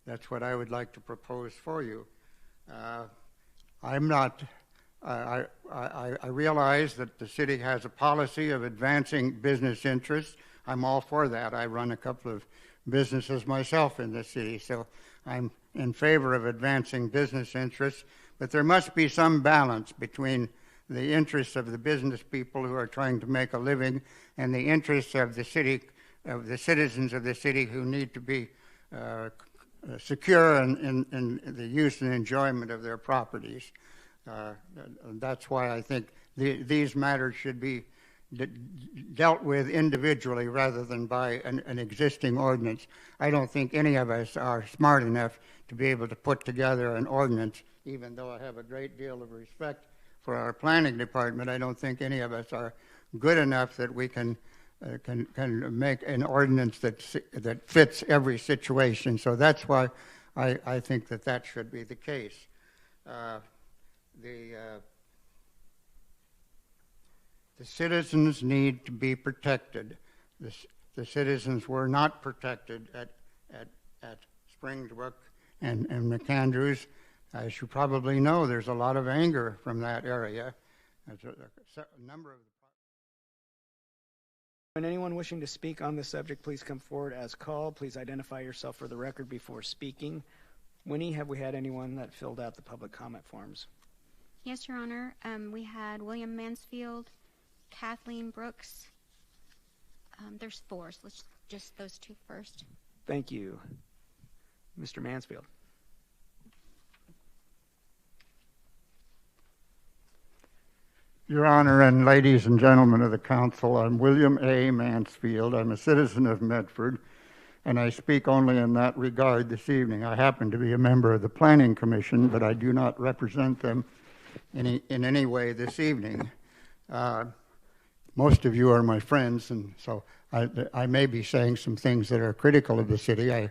that's what I would like to propose for you. I'm not. I realize that the city has a policy of advancing business interests. I'm all for that. I run a couple of businesses myself in the city, so I'm in favor of advancing business interests. But there must be some balance between the interests of the business people who are trying to make a living and the interests of the city, of the citizens of the city who need to be secure in the use and enjoyment of their properties. That's why I think these matters should be dealt with individually rather than by an existing ordinance. I don't think any of us are smart enough to be able to put together an ordinance, even though I have a great deal of respect for our planning department. I don't think any of us are good enough that we can make an ordinance that fits every situation. So that's why I think that should be the case. The citizens need to be protected. The citizens were not protected at Springbrook and McAndrews. As you probably know, there's a lot of anger from that area. There's a number of. When anyone wishing to speak on this subject, please come forward as called. Please identify yourself for the record before speaking. Winnie, have we had anyone that filled out the public comment forms? Yes, Your Honor. We had William Mansfield, Kathleen Brooks. There's 4, so let's just those 2 first. Thank you. Mr. Mansfield. Your Honor and ladies and gentlemen of the council, I'm William A. Mansfield. I'm a citizen of Medford, and I speak only in that regard this evening. I happen to be a member of the Planning Commission, but I do not represent them in any way this evening. Most of you are my friends, and so I may be saying some things that are critical of the city. I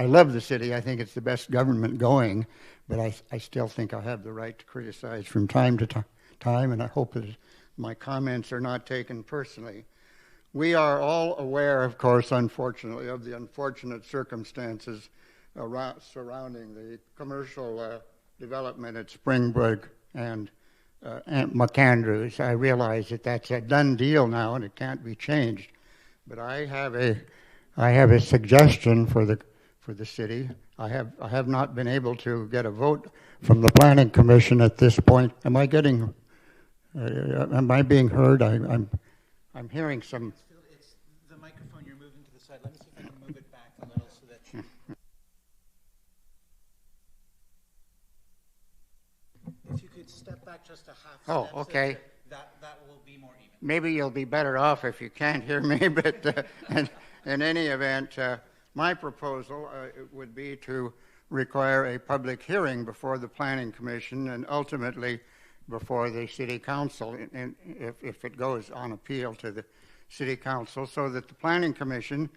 love the city. I think it's the best government going, but I still think I have the right to criticize from time to time, and I hope that my comments are not taken personally. We are all aware, of course, unfortunately, of the unfortunate circumstances surrounding the commercial development at Springbrook and McAndrews. I realize that that's a done deal now and it can't be changed. But I have a suggestion for the city. I have not been able to get a vote from the Planning Commission at this point. Am I being heard? I'm hearing some. It's the microphone you're moving to the side. Let me see if I can move it back a little so that you. If you could step back just a half step. Oh, okay. So that will be more even. Maybe you'll be better off if you can't hear me, but in any event, my proposal would be to require a public hearing before the Planning Commission and ultimately before the City Council, if it goes on appeal to the City Council, so that the Planning Commission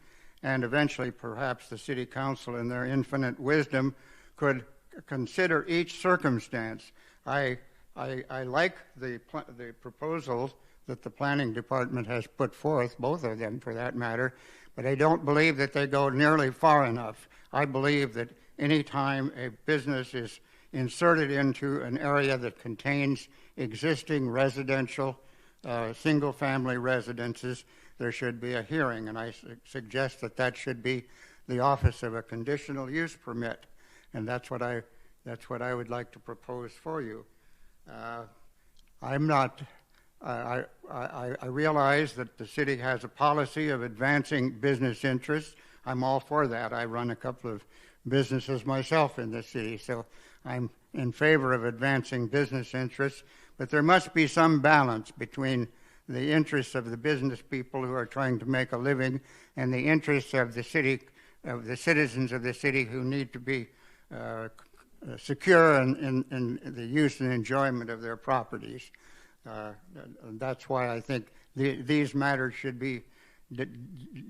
and eventually perhaps the City Council in their infinite wisdom could consider each circumstance. I like the proposals that the Planning Department has put forth, both of them for that matter, but I don't believe that they go nearly far enough. I believe that any time a business is inserted into an area that contains existing residential single-family residences, there should be a hearing, and I suggest that should be the office of a conditional use permit, and that's what I would like to propose for you. I'm not. I realize that the city has a policy of advancing business interests. I'm all for that. I run a couple of businesses myself in the city, so I'm in favor of advancing business interests, but there must be some balance between the interests of the business people who are trying to make a living and the interests of the city, of the citizens of the city who need to be secure in the use and enjoyment of their properties. That's why I think these matters should be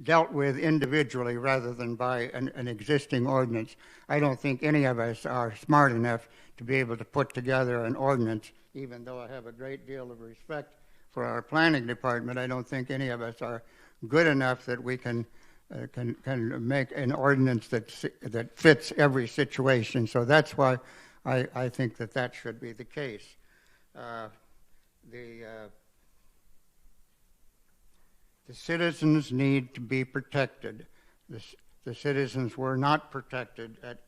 dealt with individually rather than by an existing ordinance. I don't think any of us are smart enough to be able to put together an ordinance, even though I have a great deal of respect for our planning department. I don't think any of us are good enough that we can can make an ordinance that fits every situation. So that's why I think that should be the case. The citizens need to be protected. The citizens were not protected at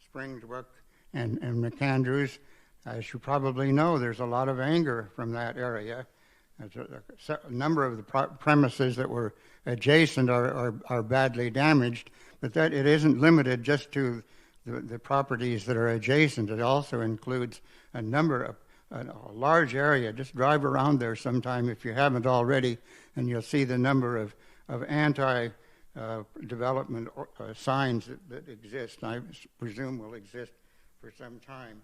Springbrook and McAndrews. As you probably know, there's a lot of anger from that area. A number of the premises that were adjacent are badly damaged, but that it isn't limited just to the properties that are adjacent. It also includes a large area. Just drive around there sometime if you haven't already, and you'll see the number of anti-development signs that exist, and I presume will exist for some time.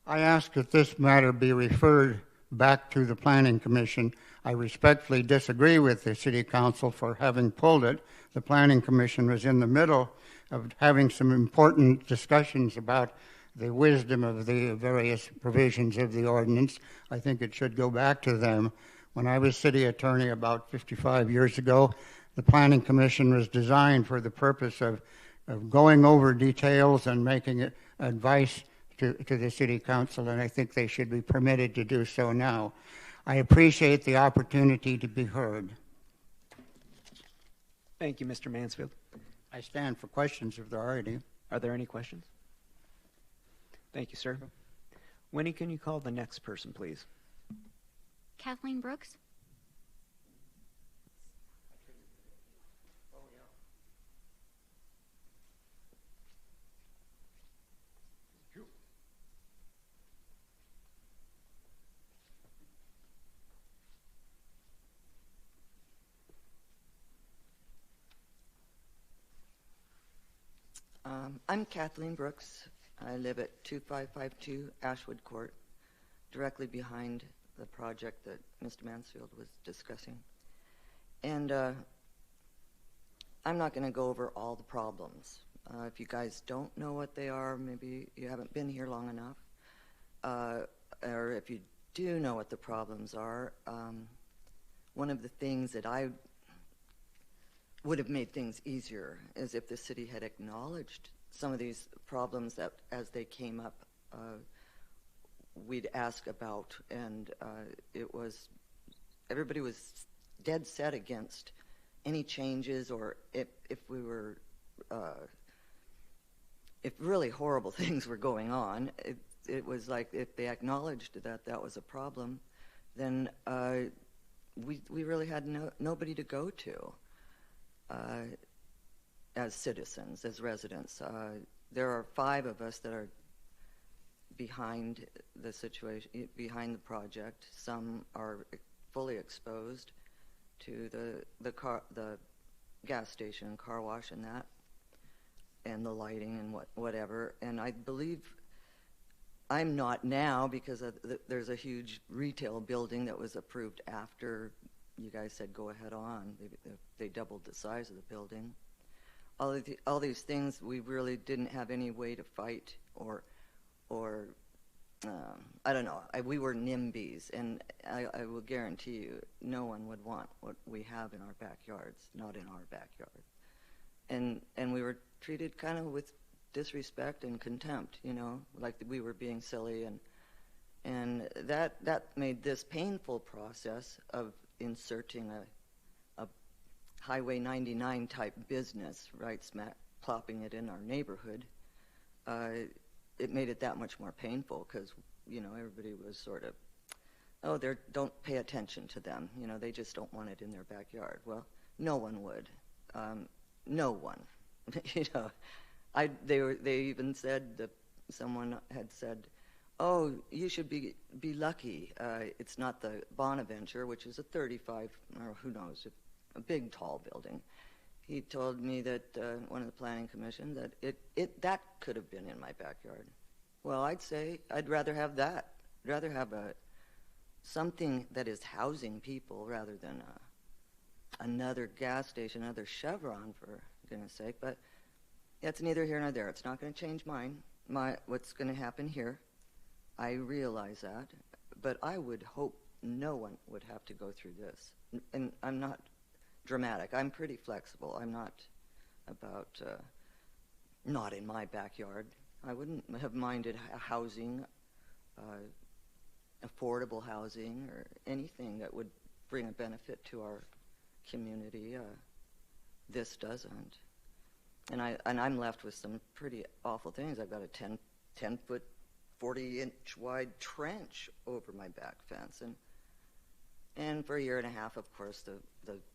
I ask that this matter be referred back to the Planning Commission. I respectfully disagree with the City Council for having pulled it. The Planning Commission was in the middle of having some important discussions about the wisdom of the various provisions of the ordinance. I think it should go back to them. When I was city attorney about 55 years ago, the Planning Commission was designed for the purpose of going over details and making it advice to the City Council, and I think they should be permitted to do so now. I appreciate the opportunity to be heard. Thank you, Mr. Mansfield. I stand for questions if there are any. Are there any questions? Thank you, sir. Winnie, can you call the next person, please? Kathleen Brooks. I'm Kathleen Brooks. I live at 2552 Ashwood Court, directly behind the project that Mr. Mansfield was discussing. And I'm not going to go over all the problems. If you guys don't know what they are, maybe you haven't been here long enough. Or if you do know what the problems are, one of the things that I would have made things easier is if the city had acknowledged some of these problems that as they came up we'd ask about, and everybody was dead set against any changes, or if really horrible things were going on, it was like if they acknowledged that was a problem, then we really had nobody to go to. As citizens, as residents. There are 5 of us that are behind the situation, behind the project. Some are fully exposed to the gas station, car wash, and that, and the lighting and whatever. And I believe I'm not now because there's a huge retail building that was approved after you guys said go ahead on. They doubled the size of the building. All these things we really didn't have any way to fight or I don't know. We were NIMBYs, and I will guarantee you no one would want what we have in our backyards, not in our backyard. And we were treated kind of with disrespect and contempt, like we were being silly, and that made this painful process of inserting a Highway 99 type business, right smack plopping it in our neighborhood. It made it that much more painful because everybody was sort of, don't pay attention to them, they just don't want it in their backyard. Well, no one would. No one. They even said that someone had said, oh, you should be lucky. It's not the Bonaventure, which is a 35, or who knows, a big, tall building. He told me that one of the planning commission that that could have been in my backyard. Well, I'd say I'd rather have that. I'd rather have something that is housing people rather than another gas station, another Chevron, for goodness sake. But that's neither here nor there. It's not going to change what's going to happen here. I realize that, but I would hope no one would have to go through this. And I'm not dramatic. I'm pretty flexible. I'm not about not in my backyard. I wouldn't have minded housing, affordable housing, or anything that would bring a benefit to our community. This doesn't. And I'm left with some pretty awful things. I've got a 10-foot, 40-inch wide trench over my back fence. And for a year and a half, of course, the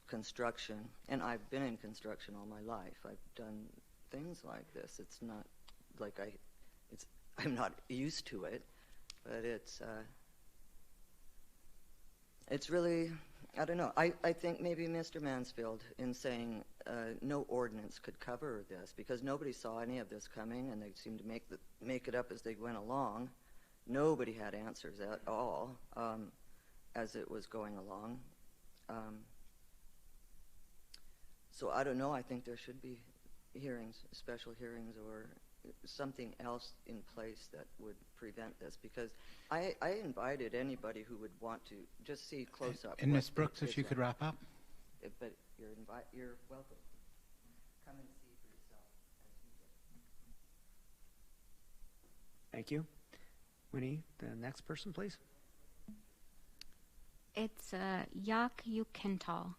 construction. And I've been in construction all my life. I've done things like this. It's not like I'm not used to it, but it's really, I don't know. I think maybe Mr. Mansfield, in saying no ordinance could cover this, because nobody saw any of this coming, and they seemed to make it up as they went along. Nobody had answers at all as it was going along. So I don't know. I think there should be hearings, special hearings, or something else in place that would prevent this, because I invited anybody who would want to just see close up. And Ms. Brooks, if you could wrap up. But you're welcome. Come and see for yourself. Thank you. Winnie, the next person, please. It's Yak Yukental.